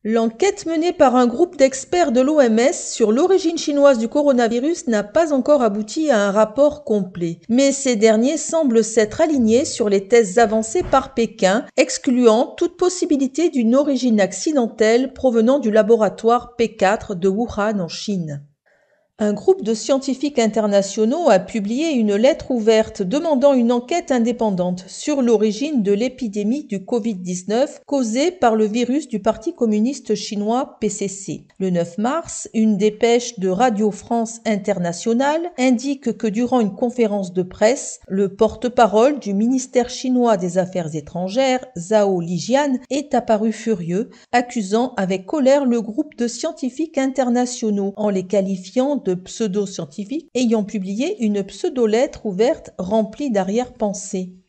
L'enquête menée par un groupe d'experts de l'OMS sur l'origine chinoise du coronavirus n'a pas encore abouti à un rapport complet, mais ces derniers semblent s'être alignés sur les thèses avancées par Pékin, excluant toute possibilité d'une origine accidentelle provenant du laboratoire P4 de Wuhan en Chine. Un groupe de scientifiques internationaux a publié une lettre ouverte demandant une enquête indépendante sur l'origine de l'épidémie du Covid-19 causée par le virus du Parti communiste chinois PCC. Le 9 mars, une dépêche de Radio France Internationale indique que durant une conférence de presse, le porte-parole du ministère chinois des Affaires étrangères, Zhao Lijian, est apparu furieux, accusant avec colère le groupe de scientifiques internationaux en les qualifiant de pseudo-scientifiques ayant publié une pseudo-lettre ouverte remplie d'arrière-pensées.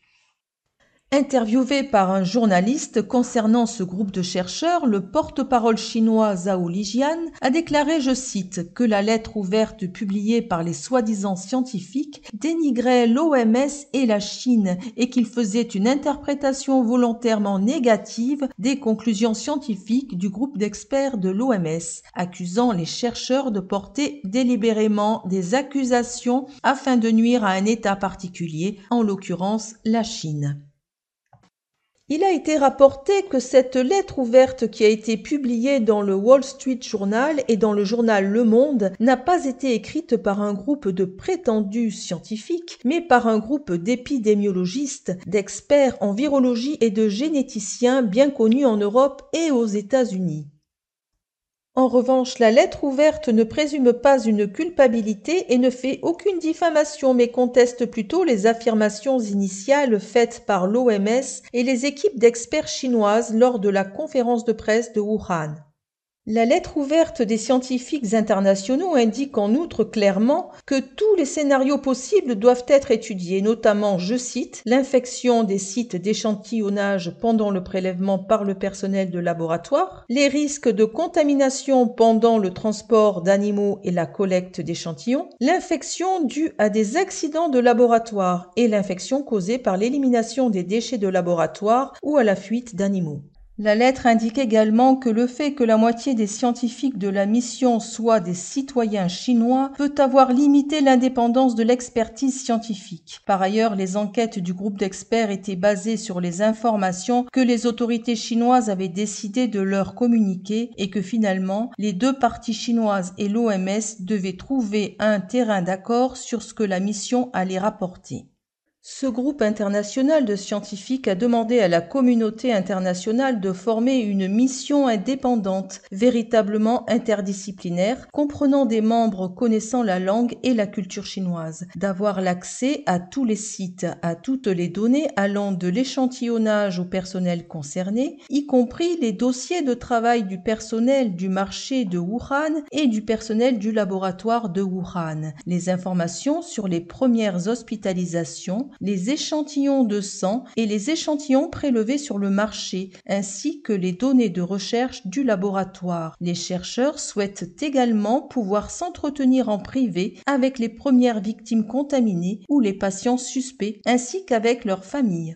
Interviewé par un journaliste concernant ce groupe de chercheurs, le porte-parole chinois Zhao Lijian a déclaré, je cite, que la lettre ouverte publiée par les soi-disant scientifiques dénigrait l'OMS et la Chine et qu'il faisait une interprétation volontairement négative des conclusions scientifiques du groupe d'experts de l'OMS, accusant les chercheurs de porter délibérément des accusations afin de nuire à un État particulier, en l'occurrence la Chine. Il a été rapporté que cette lettre ouverte qui a été publiée dans le Wall Street Journal et dans le journal Le Monde n'a pas été écrite par un groupe de prétendus scientifiques, mais par un groupe d'épidémiologistes, d'experts en virologie et de généticiens bien connus en Europe et aux États-Unis. En revanche, la lettre ouverte ne présume pas une culpabilité et ne fait aucune diffamation, mais conteste plutôt les affirmations initiales faites par l'OMS et les équipes d'experts chinoises lors de la conférence de presse de Wuhan. La lettre ouverte des scientifiques internationaux indique en outre clairement que tous les scénarios possibles doivent être étudiés, notamment, je cite, l'infection des sites d'échantillonnage pendant le prélèvement par le personnel de laboratoire, les risques de contamination pendant le transport d'animaux et la collecte d'échantillons, l'infection due à des accidents de laboratoire et l'infection causée par l'élimination des déchets de laboratoire ou à la fuite d'animaux. La lettre indique également que le fait que la moitié des scientifiques de la mission soient des citoyens chinois peut avoir limité l'indépendance de l'expertise scientifique. Par ailleurs, les enquêtes du groupe d'experts étaient basées sur les informations que les autorités chinoises avaient décidé de leur communiquer et que finalement, les deux parties chinoises et l'OMS devaient trouver un terrain d'accord sur ce que la mission allait rapporter. Ce groupe international de scientifiques a demandé à la communauté internationale de former une mission indépendante, véritablement interdisciplinaire, comprenant des membres connaissant la langue et la culture chinoise, d'avoir l'accès à tous les sites, à toutes les données allant de l'échantillonnage au personnel concerné, y compris les dossiers de travail du personnel du marché de Wuhan et du personnel du laboratoire de Wuhan, les informations sur les premières hospitalisations, les échantillons de sang et les échantillons prélevés sur le marché, ainsi que les données de recherche du laboratoire. Les chercheurs souhaitent également pouvoir s'entretenir en privé avec les premières victimes contaminées ou les patients suspects, ainsi qu'avec leurs familles.